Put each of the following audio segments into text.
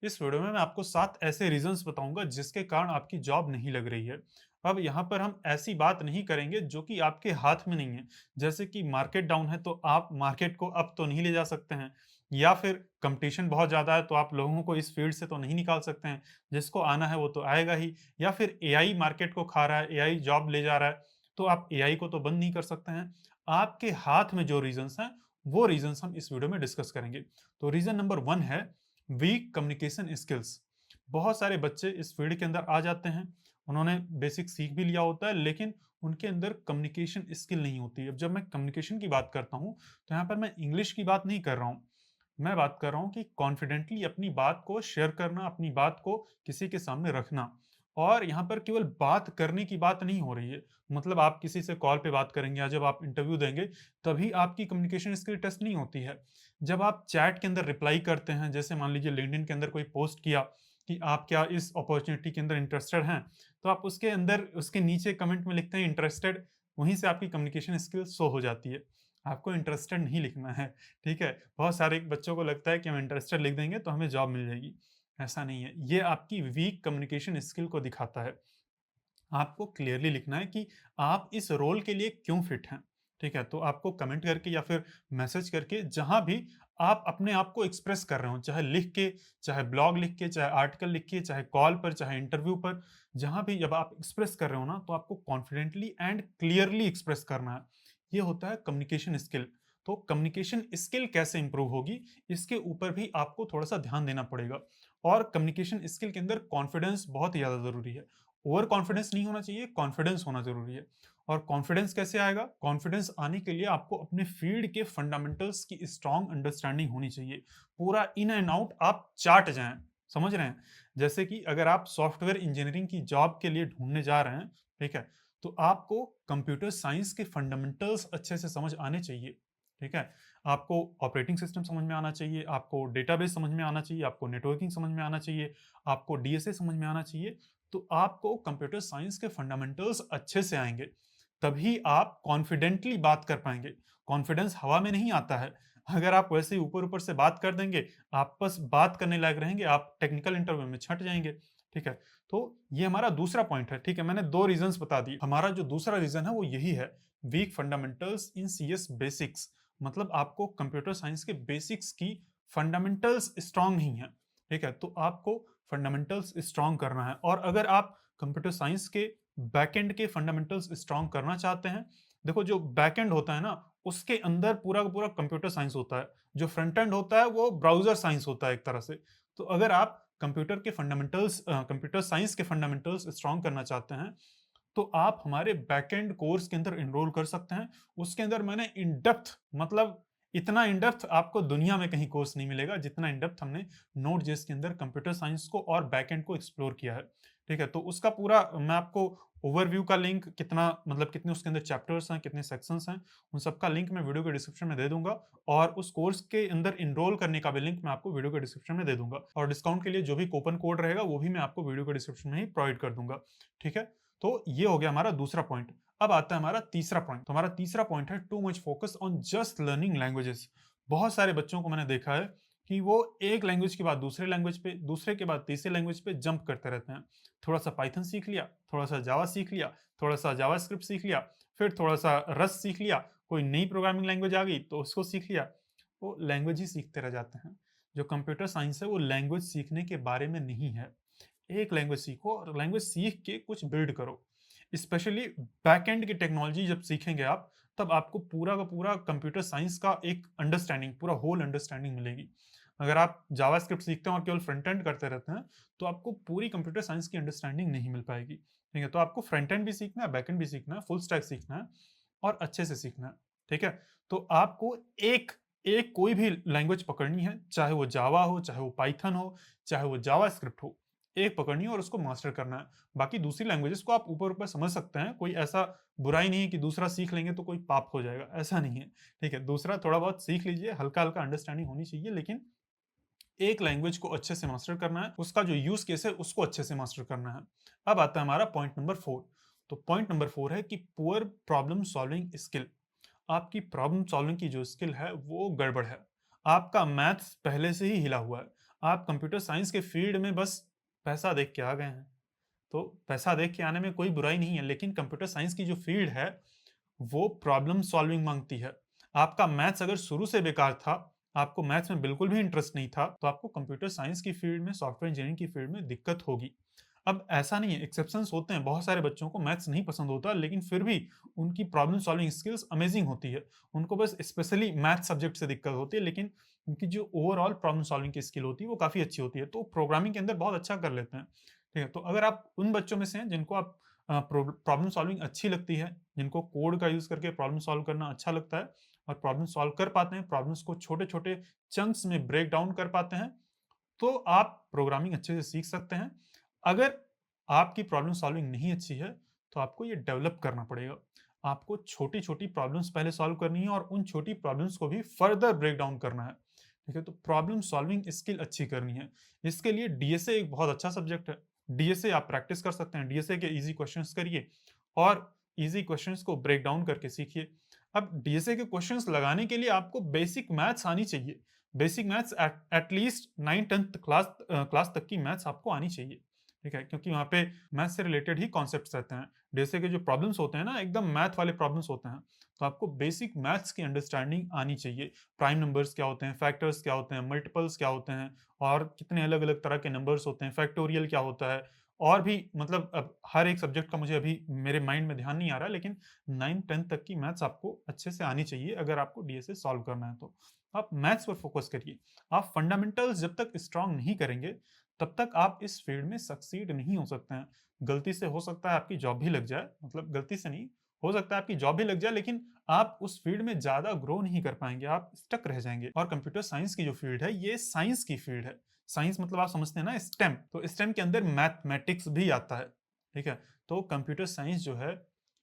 इस वीडियो में मैं आपको 7 ऐसे रीजंस बताऊंगा जिसके कारण आपकी जॉब नहीं लग रही है। अब यहाँ पर हम ऐसी बात नहीं करेंगे जो कि आपके हाथ में नहीं है। जैसे कि मार्केट डाउन है तो आप मार्केट को अप तो नहीं ले जा सकते हैं, या फिर कंपटीशन बहुत ज़्यादा है तो आप लोगों को इस फील्ड से तो नहीं निकाल सकते हैं। जिसको आना है वो तो आएगा ही। या फिर एआई मार्केट को खा रहा है, एआई जॉब ले जा रहा है, तो आप एआई को तो बंद नहीं कर सकते हैं। आपके हाथ में जो रीजंस हैं वो रीजंस हम इस वीडियो में डिस्कस करेंगे। तो रीजन नंबर 1 है वीक कम्युनिकेशन स्किल्स। बहुत सारे बच्चे इस फील्ड के अंदर आ जाते हैं, उन्होंने बेसिक सीख भी लिया होता है, लेकिन उनके अंदर कम्युनिकेशन स्किल नहीं होती। अब जब मैं कम्युनिकेशन की बात करता हूँ तो यहाँ पर मैं इंग्लिश की बात नहीं कर रहा हूँ। मैं बात कर रहा हूँ कि कॉन्फिडेंटली अपनी बात को शेयर करना, अपनी बात को किसी के सामने रखना। और यहाँ पर केवल बात करने की बात नहीं हो रही है। मतलब आप किसी से कॉल पे बात करेंगे या जब आप इंटरव्यू देंगे तभी आपकी कम्युनिकेशन स्किल टेस्ट नहीं होती है। जब आप चैट के अंदर रिप्लाई करते हैं, जैसे मान लीजिए लिंक्डइन के अंदर कोई पोस्ट किया कि आप क्या इस अपॉर्चुनिटी के अंदर इंटरेस्टेड हैं, तो आप उसके अंदर उसके नीचे कमेंट में लिखते हैं इंटरेस्टेड। वहीं से आपकी कम्युनिकेशन स्किल शो हो जाती है। आपको इंटरेस्टेड नहीं लिखना है। ठीक है, बहुत सारे बच्चों को लगता है कि हम इंटरेस्टेड लिख देंगे तो हमें जॉब मिल जाएगी। ऐसा नहीं है, ये आपकी वीक कम्युनिकेशन स्किल को दिखाता है। आपको क्लियरली लिखना है कि आप इस रोल के लिए क्यों फिट हैं। ठीक है, तो आपको कमेंट करके या फिर मैसेज करके जहां भी आप अपने आप को एक्सप्रेस कर रहे हो, चाहे लिख के, चाहे ब्लॉग लिख के, चाहे आर्टिकल लिख के, चाहे कॉल पर, चाहे इंटरव्यू पर, जहां भी जब आप एक्सप्रेस कर रहे हो ना, तो आपको कॉन्फिडेंटली एंड क्लियरली एक्सप्रेस करना है। ये होता है कम्युनिकेशन स्किल। तो कम्युनिकेशन स्किल कैसे इंप्रूव होगी, इसके ऊपर भी आपको थोड़ा सा ध्यान देना पड़ेगा। और कम्युनिकेशन स्किल के अंदर कॉन्फिडेंस बहुत ही ज्यादा जरूरी है। ओवर कॉन्फिडेंस नहीं होना चाहिए, कॉन्फिडेंस होना जरूरी है। और कॉन्फिडेंस कैसे आएगा? कॉन्फिडेंस आने के लिए आपको अपने फील्ड के फंडामेंटल्स की स्ट्रांग अंडरस्टैंडिंग होनी चाहिए। पूरा इन एंड आउट आप चाट जाएं। समझ रहे हैं? जैसे कि अगर आप सॉफ्टवेयर इंजीनियरिंग की जॉब के लिए ढूंढने जा रहे हैं, ठीक है, तो आपको कंप्यूटर साइंस के फंडामेंटल्स अच्छे से समझ आने चाहिए। ठीक है, आपको ऑपरेटिंग सिस्टम समझ में आना चाहिए, आपको डेटाबेस समझ में आना चाहिए, आपको नेटवर्किंग समझ में आना चाहिए, आपको डीएसए समझ में आना चाहिए। तो आपको कंप्यूटर साइंस के फंडामेंटल्स अच्छे से आएंगे, तभी आप कॉन्फिडेंटली बात कर पाएंगे। कॉन्फिडेंस हवा में नहीं आता है। अगर आप वैसे ही ऊपर ऊपर से बात कर देंगे, आप बस बात करने लायक रहेंगे, आप टेक्निकल इंटरव्यू में छट जाएंगे। ठीक है, तो ये हमारा दूसरा पॉइंट है। ठीक है, मैंने 2 रीजंस बता दिए। हमारा जो दूसरा रीजन है वो यही है, वीक फंडामेंटल्स इन सीएस बेसिक्स। मतलब आपको कंप्यूटर साइंस के बेसिक्स की फंडामेंटल्स स्ट्रांग नहीं है। ठीक है, तो आपको फंडामेंटल्स स्ट्रांग करना है। और अगर आप कंप्यूटर साइंस के बैकएंड के फंडामेंटल्स स्ट्रांग करना चाहते हैं, देखो जो बैकएंड होता है ना, उसके अंदर पूरा का पूरा कंप्यूटर साइंस होता है। जो फ्रंट एंड होता है वो ब्राउजर साइंस होता है एक तरह से। तो अगर आप कंप्यूटर साइंस के फंडामेंटल्स स्ट्रांग करना चाहते हैं, तो आप हमारे बैकएंड कोर्स के अंदर एनरोल कर सकते हैं। उसके अंदर मैंने इन डेप्थ, मतलब इतना इन डेप्थ आपको दुनिया में कहीं कोर्स नहीं मिलेगा जितना इन डेप्थ हमने नोड जेएस के अंदर कंप्यूटर साइंस को और बैकएंड को एक्सप्लोर किया है। ठीक है, तो उसका पूरा मैं आपको ओवरव्यू का लिंक, कितना मतलब कितने उसके अंदर चैप्टर्स हैं, कितने सेक्शंस हैं, उन सबका लिंक मैं वीडियो के डिस्क्रिप्शन में दे दूंगा। और उस कोर्स के अंदर इनरोल करने का भी लिंक मैं आपको वीडियो के डिस्क्रिप्शन में दे दूंगा। और डिस्काउंट के लिए जो भी कूपन कोड रहेगा वो भी मैं आपको वीडियो के डिस्क्रिप्शन में ही प्रोवाइड कर दूंगा। ठीक है, तो ये हो गया हमारा दूसरा पॉइंट। अब आता है हमारा तीसरा पॉइंट। तो हमारा तीसरा पॉइंट है too much focus on just learning languages. बहुत सारे बच्चों को मैंने देखा है कि वो एक लैंग्वेज के बाद दूसरे लैंग्वेज पे, दूसरे के बाद तीसरे लैंग्वेज पे जंप करते रहते हैं। थोड़ा सा पाइथन सीख लिया, थोड़ा सा जावा सीख लिया, थोड़ा सा जावास्क्रिप्ट सीख लिया, फिर थोड़ा सा रस्ट सीख लिया, कोई नई प्रोग्रामिंग लैंग्वेज आ गई तो उसको सीख लिया। वो लैंग्वेज ही सीखते रह जाते हैं। जो कंप्यूटर साइंस है वो लैंग्वेज सीखने के बारे में नहीं है। एक लैंग्वेज सीखो और लैंग्वेज सीख के कुछ बिल्ड करो। स्पेशली बैकएंड की टेक्नोलॉजी जब सीखेंगे आप, तब आपको पूरा का पूरा कंप्यूटर साइंस का एक अंडरस्टैंडिंग, पूरा होल अंडरस्टैंडिंग मिलेगी। अगर आप जावास्क्रिप्ट सीखते हैं और केवल फ्रंट एंड करते रहते हैं, तो आपको पूरी कंप्यूटर साइंस की अंडरस्टैंडिंग नहीं मिल पाएगी। ठीक है, तो आपको फ्रंट एंड भी सीखना है, बैक एंड भी सीखना है, फुल स्टैक सीखना है और अच्छे से सीखना है। ठीक है, तो आपको एक एक कोई भी लैंग्वेज पकड़नी है, चाहे वो जावा हो, चाहे वो पाइथन हो, चाहे वो जावास्क्रिप्ट हो, एक पकड़नी है और उसको मास्टर करना है। बाकी दूसरी लैंग्वेजेस को आप ऊपर ऊपर समझ सकते हैं, कोई ऐसा बुराई नहीं है कि दूसरा सीख लेंगे तो कोई पाप हो जाएगा, ऐसा नहीं है। ठीक है, दूसरा थोड़ा बहुत सीख लीजिए, हल्का हल्का अंडरस्टैंडिंग होनी चाहिए, लेकिन एक लैंग्वेज को अच्छे से मास्टर करना है, उसका जो यूज केस है उसको अच्छे से मास्टर करना है। अब आता है हमारा पॉइंट नंबर 4। तो पॉइंट नंबर 4 है कि पुअर प्रॉब्लम सॉल्विंग स्किल। आपकी प्रॉब्लम सॉल्विंग की जो स्किल है वो गड़बड़ है। आपका मैथ्स पहले से ही हिला हुआ है। आप कंप्यूटर साइंस के फील्ड में बस पैसा देख के आ गए हैं। तो पैसा देख के आने में कोई बुराई नहीं है, लेकिन कंप्यूटर साइंस की जो फील्ड है, वो प्रॉब्लम सॉल्विंग माँगती है। आपका मैथ्स अगर शुरू से बेकार था, आपको मैथ्स में बिल्कुल भी इंटरेस्ट नहीं था, तो आपको कंप्यूटर साइंस की फील्ड में, सॉफ्टवेयर इंजीनियरिंग की फील्ड में दिक्कत होगी। अब ऐसा नहीं है, एक्सेप्शंस होते हैं, बहुत सारे बच्चों को मैथ्स नहीं पसंद होता, लेकिन फिर भी उनकी प्रॉब्लम सॉल्विंग स्किल्स अमेजिंग होती है। उनको बस स्पेशली मैथ सब्जेक्ट से दिक्कत होती है, लेकिन उनकी जो ओवरऑल प्रॉब्लम सॉल्विंग की स्किल होती है, वो काफ़ी अच्छी होती है। तो प्रोग्रामिंग के अंदर बहुत अच्छा कर लेते हैं। ठीक है? तो अगर आप उन बच्चों में से हैं जिनको आप प्रॉब्लम सॉल्विंग अच्छी लगती है, जिनको कोड का यूज़ करके प्रॉब्लम सॉल्व करना अच्छा लगता है और प्रॉब्लम सॉल्व कर पाते हैं, प्रॉब्लम्स को छोटे-छोटे चंक्स में ब्रेक डाउन कर पाते हैं, तो आप प्रोग्रामिंग अच्छे से सीख सकते हैं। अगर आपकी प्रॉब्लम सॉल्विंग नहीं अच्छी है, तो आपको ये डेवलप करना पड़ेगा। आपको छोटी-छोटी प्रॉब्लम्स पहले सॉल्व करनी है और उन छोटी प्रॉब्लम्स को भी फर्दर ब्रेक डाउन करना है। ठीक है? तो प्रॉब्लम सॉल्विंग स्किल अच्छी करनी है। इसके लिए डीएसए एक बहुत अच्छा सब्जेक्ट है। डीएसए आप प्रैक्टिस कर सकते हैं। डीएसए के ईज़ी क्वेश्चंस करिए और ईज़ी क्वेश्चंस को ब्रेक डाउन करके सीखिए। अब डीएसए के क्वेश्चंस लगाने के लिए आपको बेसिक मैथ्स आनी चाहिए। Basic maths at least 9th-10th class तक की मैथ्स आपको आनी चाहिए, ठीक है? क्योंकि वहाँ पे मैथ्स से रिलेटेड ही कॉन्सेप्ट्स रहते हैं। जैसे कि जो प्रॉब्लम्स होते हैं ना, एकदम मैथ वाले प्रॉब्लम्स होते हैं। तो आपको बेसिक मैथ्स की अंडरस्टैंडिंग आनी चाहिए। प्राइम नंबर्स क्या होते हैं, फैक्टर्स क्या होते हैं, मल्टीपल्स क्या होते हैं और कितने अलग-अलग तरह के नंबर्स होते हैं, फैक्टोरियल क्या होता है और भी मतलब अब हर एक सब्जेक्ट का मुझे अभी मेरे माइंड में ध्यान नहीं आ रहा है, लेकिन 9th-10th तक की मैथ्स आपको अच्छे से आनी चाहिए अगर आपको डीएसए सॉल्व करना है तो। आप मैथ्स पर फोकस करिए। आप फंडामेंटल्स जब तक स्ट्रॉन्ग नहीं करेंगे, तब तक आप इस फील्ड में सक्सीड नहीं हो सकते हैं। गलती से हो सकता है आपकी जॉब भी लग जाए, मतलब गलती से नहीं, हो सकता है आपकी जॉब भी लग जाए, लेकिन आप उस फील्ड में ज़्यादा ग्रो नहीं कर पाएँगे, आप स्टक रह जाएँगे। और कंप्यूटर साइंस की जो फील्ड है, ये साइंस की फील्ड है। साइंस मतलब आप समझते हैं ना स्टेम, तो स्टेम के अंदर मैथमेटिक्स भी आता है, ठीक है? तो कंप्यूटर साइंस जो है,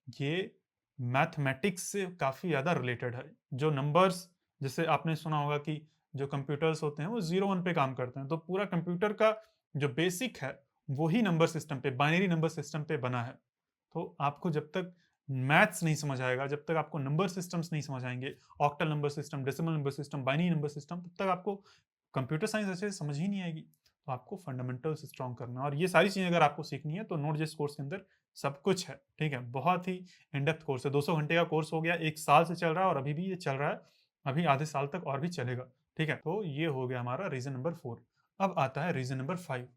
ये मैथमेटिक्स से काफ़ी ज़्यादा रिलेटेड है। जो नंबर्स जैसे आपने सुना होगा कि जो कंप्यूटर्स होते हैं वो 0-1 पे काम करते हैं। तो पूरा कंप्यूटर का जो बेसिक है, वो ही नंबर सिस्टम पे, बाइनरी नंबर सिस्टम पे बना है। तो आपको जब तक मैथ्स नहीं समझ आएगा, जब तक आपको नंबर सिस्टम्स नहीं समझ आएँगे, octal number system, decimal number system, binary number system, तब तक आपको कंप्यूटर साइंस अच्छे से समझ ही नहीं आएगी। तो आपको फंडामेंटल्स स्ट्रॉन्ग करना है और ये सारी चीज़ें अगर आपको सीखनी है तो नोट.जेएस कोर्स के अंदर सब कुछ है, ठीक है? बहुत ही इन डेप्थ कोर्स है, 200 घंटे का कोर्स हो गया, 1 साल से चल रहा है और अभी भी ये चल रहा है। अभी आधे साल तक और भी चलेगा, ठीक है? तो ये हो गया हमारा रीज़न नंबर 4। अब आता है रीज़न नंबर 5।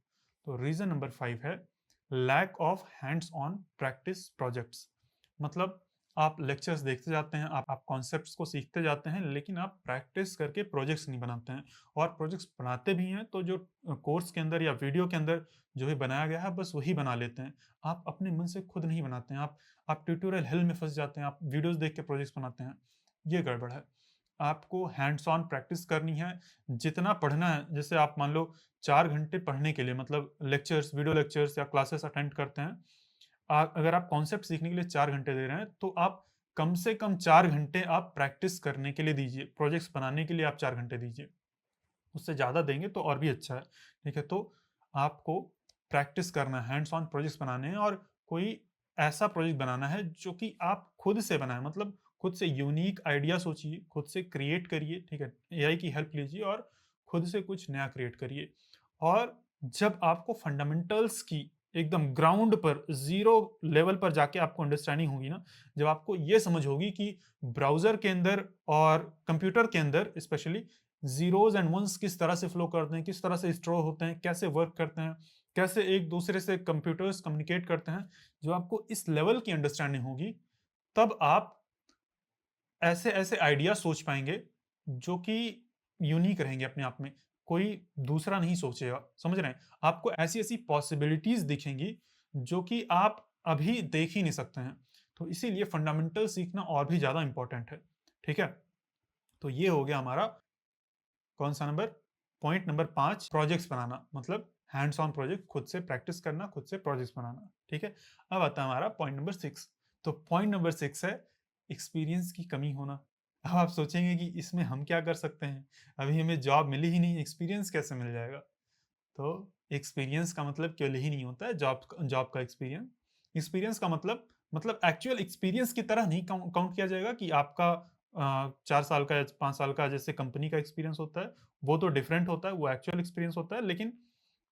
तो रीज़न नंबर 5 है lack of hands on practice projects. मतलब आप लेक्चर्स देखते जाते हैं, आप कॉन्सेप्ट्स को सीखते जाते हैं, लेकिन आप प्रैक्टिस करके प्रोजेक्ट्स नहीं बनाते हैं और प्रोजेक्ट्स बनाते भी हैं तो जो कोर्स के अंदर या वीडियो के अंदर जो भी बनाया गया है बस वही बना लेते हैं। आप अपने मन से खुद नहीं बनाते हैं, आप ट्यूटोरियल हेल में फँस जाते हैं, आप वीडियोज़ देख के प्रोजेक्ट्स बनाते हैं। ये गड़बड़ है। आपको हैंड्स ऑन प्रैक्टिस करनी है, जितना पढ़ना है जैसे आप मान लो 4 घंटे पढ़ने के लिए मतलब लेक्चर्स, वीडियो लेक्चर्स या क्लासेस अटेंड करते हैं। अगर आप कॉन्सेप्ट सीखने के लिए 4 घंटे दे रहे हैं, तो आप कम से कम 4 घंटे आप प्रैक्टिस करने के लिए दीजिए, प्रोजेक्ट्स बनाने के लिए आप 4 घंटे दीजिए। उससे ज़्यादा देंगे तो और भी अच्छा है, ठीक है? तो आपको प्रैक्टिस करना है, हैंड्स ऑन प्रोजेक्ट्स बनाने हैं और कोई ऐसा प्रोजेक्ट बनाना है जो कि आप खुद से बनाएँ, मतलब खुद से यूनिक आइडिया सोचिए, खुद से क्रिएट करिए, ठीक है? एआई की हेल्प लीजिए और खुद से कुछ नया क्रिएट करिए। और जब आपको फंडामेंटल्स की एकदम ग्राउंड पर, ज़ीरो लेवल पर जाके आपको अंडरस्टैंडिंग होगी ना, जब आपको ये समझ होगी कि ब्राउज़र के अंदर और कंप्यूटर के अंदर स्पेशली ज़ीरोज़ एंड वन्स किस तरह से फ्लो करते हैं, किस तरह से स्टोर होते हैं, कैसे वर्क करते हैं, कैसे एक-दूसरे से कंप्यूटर्स कम्युनिकेट करते हैं। जब आपको इस लेवल की अंडरस्टैंडिंग होगी, तब आप ऐसे-ऐसे आइडिया सोच पाएँगे, जो कि यूनिक रहेंगे अपने आप में, कोई दूसरा नहीं सोचेगा, समझ रहे हैं? आपको ऐसी-ऐसी पॉसिबिलिटीज़ दिखेंगी, जो कि आप अभी देख ही नहीं सकते हैं। तो इसीलिए फंडामेंटल सीखना और भी ज़्यादा इम्पोर्टेंट है, ठीक है? तो ये हो गया हमारा कौन-सा नंबर? पॉइंट नंबर 5 प्रोजेक्ट्स बनाना, मतलब हैंड्स ऑन प्रोजेक्ट खुद से प्रैक्टिस करना, खुद से प्रोजेक्ट्स बनाना, ठीक है? अब आता है हमारा पॉइंट नंबर 6। तो पॉइंट नंबर 6 है एक्सपीरियंस की कमी होना। अब आप सोचेंगे कि इसमें हम क्या कर सकते हैं? अभी हमें जॉब मिली ही नहीं, एक्सपीरियंस कैसे मिल जाएगा? तो एक्सपीरियंस का मतलब केवल ही नहीं होता है जॉब का एक्सपीरियंस। एक्सपीरियंस का मतलब एक्चुअल एक्सपीरियंस की तरह नहीं काउंट किया जाएगा कि आपका 4 साल का या 5 साल का जैसे कंपनी का एक्सपीरियंस होता है, वो तो डिफरेंट होता है, वो एक्चुअल एक्सपीरियंस होता है, लेकिन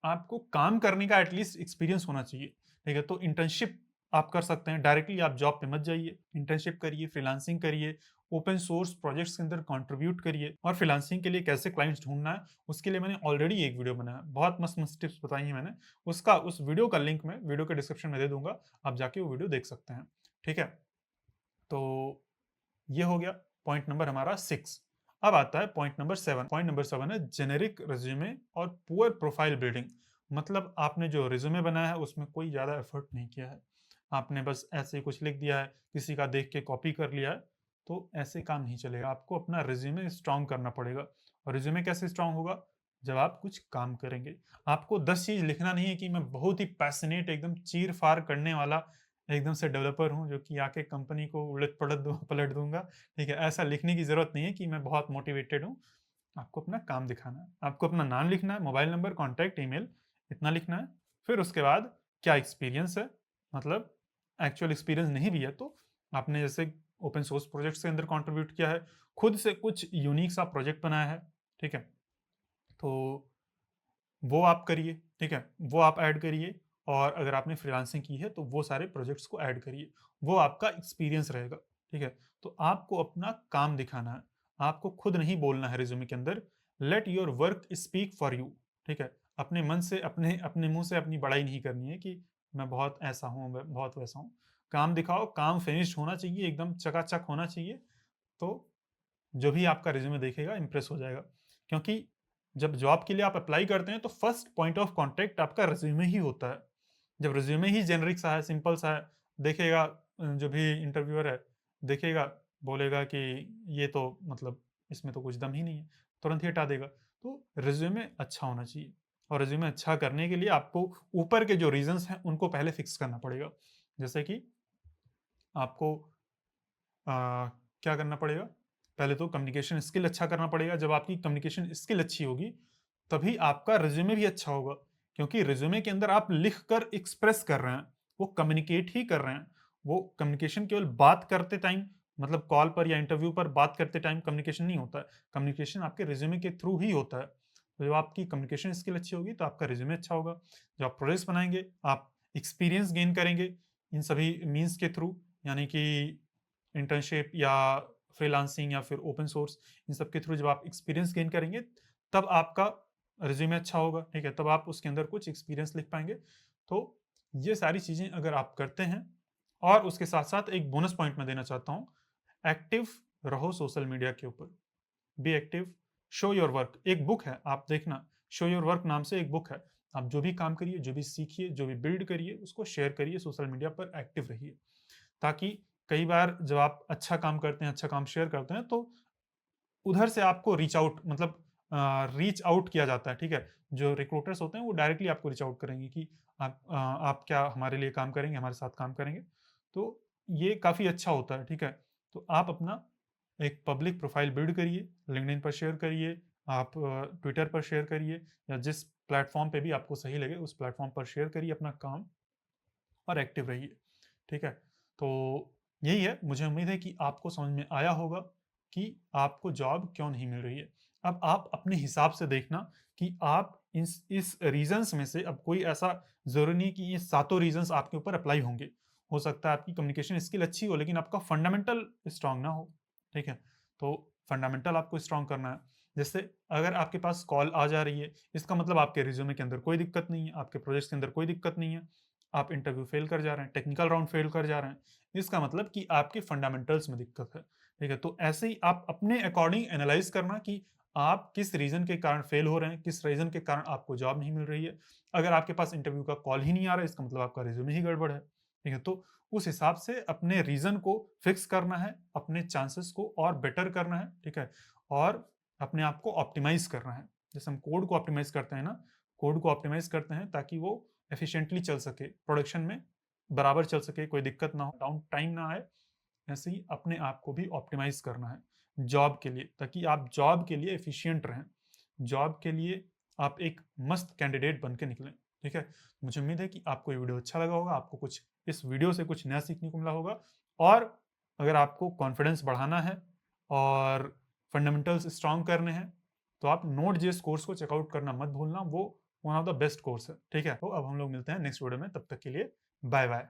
आपको काम करने का एटलीस्ट एक्सपीरियंस होना चाहिए, ठीक है? तो इंटर्नशिप आप कर सकते हैं, डायरेक्टली आप जॉब पे मत जाइए, इंटर्नशिप करिए, फ्रीलांसिंग करिए, ओपन सोर्स प्रोजेक्ट्स के अंदर कंट्रीब्यूट करिए। और फ्रीलांसिंग के लिए कैसे क्लाइंट्स ढूँढना है, उसके लिए मैंने ऑलरेडी एक वीडियो बनाया है, बहुत मस्त-मस्त टिप्स बताई हैं मैंने। उस वीडियो का लिंक मैं वीडियो के डिस्क्रिप्शन में दे दूँगा, आप जाके वो वीडियो देख सकते हैं, ठीक है? तो ये हो गया पॉइंट नंबर हमारा 6। अब आता है पॉइंट नंबर 7। पॉइंट नंबर 7 है जेनेरिक रिज्यूमे और पुअर प्रोफाइल बिल्डिंग। मतलब आपने जो रिज्यूमे बनाया है उसमें कोई ज़्यादा एफर्ट नहीं किया है। आपने बस ऐसे ही कुछ लिख दिया है, किसी का देख के कॉपी कर लिया है, तो ऐसे काम नहीं चलेगा। आपको अपना रिज्यूमे स्ट्रॉन्ग करना पड़ेगा। और रिज्यूमे कैसे स्ट्रॉन्ग होगा? जब आप कुछ काम करेंगे। आपको 10 चीज़ लिखना नहीं है कि मैं बहुत ही पैशनेट एकदम चीर-फाड़ करने वाला एकदम से डेवलपर हूँ जो कि आके कंपनी को पलट दूँगा, ठीक है? ऐसा लिखने की ज़रूरत नहीं है कि मैं बहुत मोटिवेटेड हूँ। आपको अपना काम दिखाना है। आपको अपना नाम लिखना है, मोबाइल नंबर, कॉन्टैक्ट, ईमेल इतना लिखना है। फिर उसके बाद क्या एक्सपीरियंस है, मतलब एक्चुअल एक्सपीरियंस नहीं भी है तो आपने जैसे ओपन सोर्स प्रोजेक्ट्स के अंदर कंट्रीब्यूट किया है, खुद से कुछ यूनिक सा प्रोजेक्ट बनाया है, ठीक है? तो वो आप करिए, ठीक है? वो आप ऐड करिए। और अगर आपने फ्रीलांसिंग की है तो वो सारे प्रोजेक्ट्स को ऐड करिए। वो आपका एक्सपीरियंस रहेगा, ठीक है? तो आपको अपना काम दिखाना है। आपको खुद नहीं बोलना है रिज़्यूमे के अंदर, let your work speak for you, ठीक है? अपने मन से अपने अपने मुँह से अपनी बड़ाई नहीं करनी है कि मैं बहुत ऐसा हूँ, मैं बहुत वैसा हूँ। काम दिखाओ, काम फिनिश्ड होना चाहिए, एकदम चकाचक होना चाहिए, तो जो भी आपका रिज़्यूमे देखेगा इम्प्रेस हो जाएगा। क्योंकि जब जॉब के लिए आप अप्लाई करते हैं तो फर्स्ट पॉइंट ऑफ कॉन्टैक्ट आपका रिज़्यूमे ही होता है। जब रिज़्यूमे ही जेनेरिक सा है, सिंपल सा है, देखेगा जो भी इंटरव्यूअर है, देखेगा, बोलेगा कि ये तो मतलब इसमें तो कुछ दम ही नहीं है, तुरंत ही हटा देगा। तो रिज़्यूमे अच्छा होना चाहिए। और रिज़्यूमे अच्छा करने के लिए आपको ऊपर के जो रीज़न्स हैं उनको पहले फिक्स करना पड़ेगा। जैसे कि आपको अ, क्या करना पड़ेगा? पहले तो कम्युनिकेशन स्किल अच्छा करना पड़ेगा। जब आपकी कम्युनिकेशन स्किल अच्छी होगी, तभी आपका रिज़्यूमे भी अच्छा होगा। क्योंकि रिज़्यूमे के अंदर आप लिख कर एक्सप्रेस कर रहे हैं, वो कम्युनिकेट ही कर रहे हैं। वो कम्युनिकेशन केवल बात करते टाइम, मतलब कॉल पर या इंटरव्यू पर बात करते टाइम कम्युनिकेशन नहीं होता है। कम्युनिकेशन आपके रिज़्यूमे के थ्रू ही होता है। तो जब आपकी कम्युनिकेशन स्किल अच्छी होगी, तो आपका रिज़्यूमे अच्छा होगा। जब आप प्रोजेक्ट्स बनाएँगे, आप एक्सपीरियंस गेन करेंगे इन सभी मीन्स के थ्रू, यानी कि इंटर्नशिप या फ्रीलांसिंग या फिर ओपन सोर्स, इन सब के थ्रू जब आप एक्सपीरियंस गेन करेंगे, तब आपका रिज्यूमे अच्छा होगा, ठीक है? तब आप उसके अंदर कुछ एक्सपीरियंस लिख पाएँगे। तो ये सारी चीज़ें अगर आप करते हैं, और उसके साथ-साथ एक बोनस पॉइंट मैं देना चाहता हूँ, एक्टिव रहो सोशल मीडिया के ऊपर। Be active, show your work. एक बुक है, आप देखना, शो योर वर्क नाम से एक बुक है। आप जो भी काम करिए, जो भी सीखिए, जो भी बिल्ड करिए, उसको शेयर करिए, सोशल मीडिया पर एक्टिव रहिए। ताकि कई बार जब आप अच्छा काम करते हैं, अच्छा काम शेयर करते हैं, तो उधर से आपको रीच आउट, मतलब रीच आउट किया जाता है, ठीक है? जो रिक्रूटर्स होते हैं वो डायरेक्टली आपको रीच आउट करेंगे कि आप क्या हमारे लिए काम करेंगे, हमारे साथ काम करेंगे? तो ये काफ़ी अच्छा होता है, ठीक है? तो आप अपना एक पब्लिक प्रोफाइल बिल्ड करिए, लिंक्डइन पर शेयर करिए, आप ट्विटर पर शेयर करिए, या जिस प्लेटफ़ॉर्म पे भी आपको सही लगे उस प्लेटफ़ॉर्म पर शेयर करिए अपना काम, और एक्टिव रहिए, ठीक है? तो यही है, मुझे उम्मीद है कि आपको समझ में आया होगा कि आपको जॉब क्यों नहीं मिल रही है। अब आप अपने हिसाब से देखना कि आप इस रीज़न्स में से अब कोई ऐसा ज़रूरी नहीं कि ये सातों रीज़न्स आपके ऊपर अप्लाई होंगे। हो सकता है आपकी कम्युनिकेशन स्किल अच्छी हो लेकिन आपका फंडामेंटल स्ट्रॉन्ग ना हो, ठीक है? तो फंडामेंटल आपको स्ट्रॉन्ग करना है। जैसे अगर आपके पास कॉल आ जा रही है, इसका मतलब आपके रिज़्यूमे के अंदर कोई दिक्कत नहीं है, आपके प्रोजेक्ट्स के अंदर कोई दिक्कत नहीं है। आप इंटरव्यू फेल कर जा रहे हैं, टेक्निकल राउंड फेल कर जा रहे हैं, इसका मतलब कि आपके फंडामेंटल्स में दिक्कत है, ठीक है? तो ऐसे ही आप अपने अकॉर्डिंग एनालाइज़ करना कि आप किस रीज़न के कारण फेल हो रहे हैं, किस रीज़न के कारण आपको जॉब नहीं मिल रही है। अगर आपके पास इंटरव्यू का कॉल ही नहीं आ रहा है, इसका मतलब आपका रिज़्यूमे ही गड़बड़ है, ठीक है? तो उस हिसाब से अपने रीज़न को फिक्स करना है, अपने चांसेस को और बेटर करना है, ठीक है? और अपने आप को ऑप्टिमाइज़ करना है। जैसे हम कोड को ऑप्टिमाइज़ करते हैं ना, कोड को ऑप्टिमाइज़ करते हैं ताकि वो एफिशिएंटली चल सके, प्रोडक्शन में बराबर चल सके, कोई दिक्कत ना हो, डाउन टाइम ना आए। ऐसे ही अपने आप को भी ऑप्टिमाइज़ करना है जॉब के लिए, ताकि आप जॉब के लिए एफिशिएंट रहें। जॉब के लिए आप एक मस्त कैंडिडेट बन के निकलें, ठीक है? मुझे उम्मीद है कि आपको ये वीडियो अच्छा लगा होगा, आपको कुछ इस वीडियो से कुछ नया सीखने को मिला होगा। और अगर आपको कॉन्फिडेंस बढ़ाना है और फंडामेंटल्स स्ट्रांग करने हैं तो आप Node.js कोर्स को चेकआउट करना मत भूलना, वो one of the best course है। ठीक है, तो अब हम लोग मिलते हैं नेक्स्ट वीडियो में, तब तक के लिए बाय बाय।